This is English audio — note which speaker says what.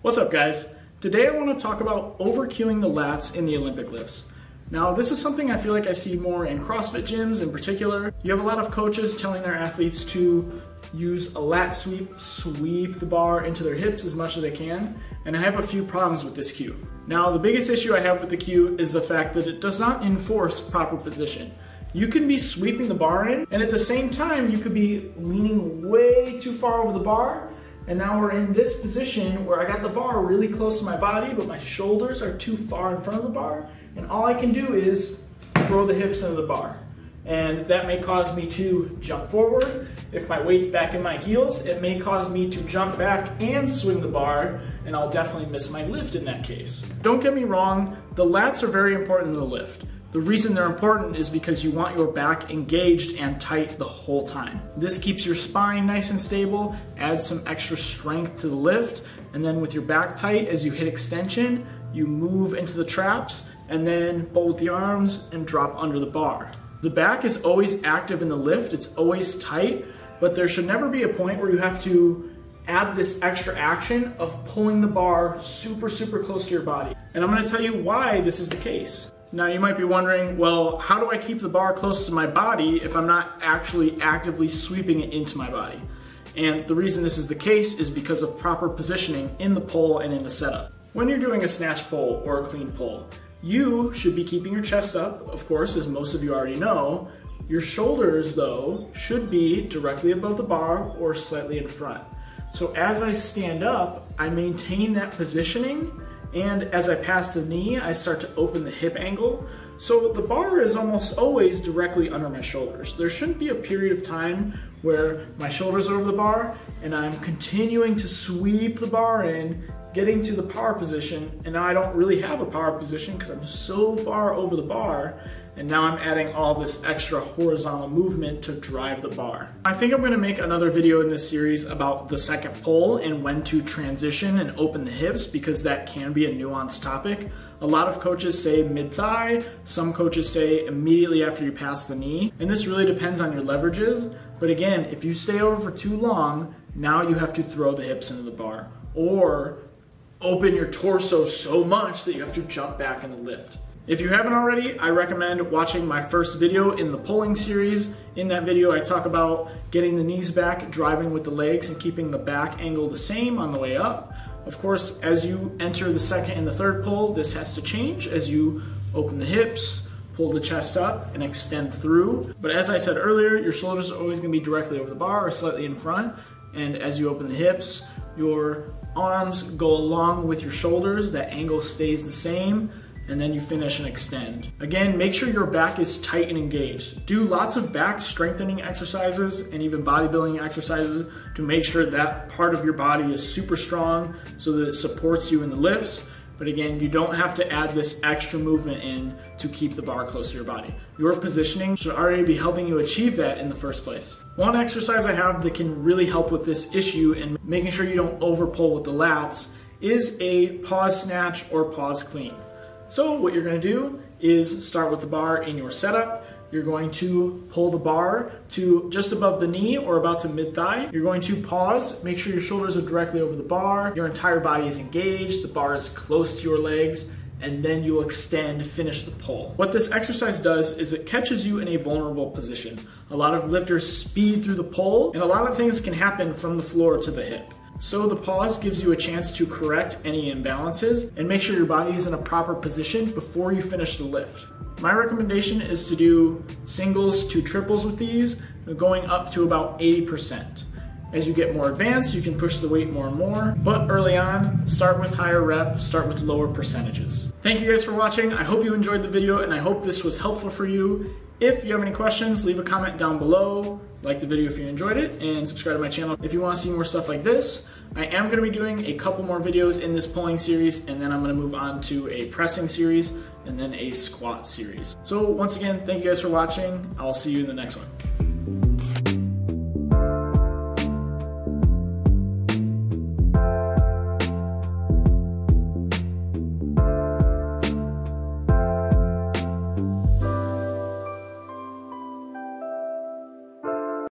Speaker 1: What's up, guys? Today I want to talk about over-cueing the lats in the Olympic lifts. Now, this is something I feel like I see more in CrossFit gyms in particular. You have a lot of coaches telling their athletes to use a lat sweep the bar into their hips as much as they can, and I have a few problems with this cue. Now, the biggest issue I have with the cue is the fact that it does not enforce proper position. You can be sweeping the bar in, and at the same time, you could be leaning way too far over the bar, and now we're in this position where I got the bar really close to my body, but my shoulders are too far in front of the bar, and all I can do is throw the hips into the bar. And that may cause me to jump forward. If my weight's back in my heels, it may cause me to jump back and swing the bar, and I'll definitely miss my lift in that case. Don't get me wrong, the lats are very important in the lift. The reason they're important is because you want your back engaged and tight the whole time. This keeps your spine nice and stable, adds some extra strength to the lift, and then with your back tight, as you hit extension, you move into the traps, and then bolt the arms and drop under the bar. The back is always active in the lift, it's always tight, but there should never be a point where you have to add this extra action of pulling the bar super close to your body. And I'm gonna tell you why this is the case. Now you might be wondering, well, how do I keep the bar close to my body if I'm not actually actively sweeping it into my body? And the reason this is the case is because of proper positioning in the pull and in the setup. When you're doing a snatch pull or a clean pull, you should be keeping your chest up, of course, as most of you already know. Your shoulders, though, should be directly above the bar or slightly in front. So as I stand up, I maintain that positioning, and as I pass the knee, I start to open the hip angle. So the bar is almost always directly under my shoulders. There shouldn't be a period of time where my shoulders are over the bar and I'm continuing to sweep the bar in, getting to the power position, and now I don't really have a power position because I'm so far over the bar, and now I'm adding all this extra horizontal movement to drive the bar. I think I'm gonna make another video in this series about the second pull and when to transition and open the hips, because that can be a nuanced topic. A lot of coaches say mid-thigh, some coaches say immediately after you pass the knee, and this really depends on your leverages. But again, if you stay over for too long, now you have to throw the hips into the bar, or open your torso so much that you have to jump back in the lift. If you haven't already, I recommend watching my first video in the pulling series. In that video, I talk about getting the knees back, driving with the legs, and keeping the back angle the same on the way up. Of course, as you enter the second and the third pull, this has to change as you open the hips, pull the chest up, and extend through. But as I said earlier, your shoulders are always gonna be directly over the bar or slightly in front. And as you open the hips, your arms go along with your shoulders, that angle stays the same, and then you finish and extend. Again, make sure your back is tight and engaged. Do lots of back strengthening exercises and even bodybuilding exercises to make sure that part of your body is super strong so that it supports you in the lifts. But again, you don't have to add this extra movement in to keep the bar close to your body. Your positioning should already be helping you achieve that in the first place. One exercise I have that can really help with this issue and making sure you don't over pull with the lats is a pause snatch or pause clean. So what you're gonna do is start with the bar in your setup. You're going to pull the bar to just above the knee or about to mid-thigh. You're going to pause, make sure your shoulders are directly over the bar, your entire body is engaged, the bar is close to your legs, and then you'll extend, finish the pull. What this exercise does is it catches you in a vulnerable position. A lot of lifters speed through the pull, and a lot of things can happen from the floor to the hip. So the pause gives you a chance to correct any imbalances and make sure your body is in a proper position before you finish the lift. My recommendation is to do singles to triples with these, going up to about 80%. As you get more advanced, you can push the weight more and more, but early on, start with higher rep, start with lower percentages. Thank you guys for watching. I hope you enjoyed the video and I hope this was helpful for you. If you have any questions, leave a comment down below, like the video if you enjoyed it, and subscribe to my channel if you want to see more stuff like this. I am going to be doing a couple more videos in this pulling series, and then I'm going to move on to a pressing series and then a squat series. So once again, thank you guys for watching. I'll see you in the next one.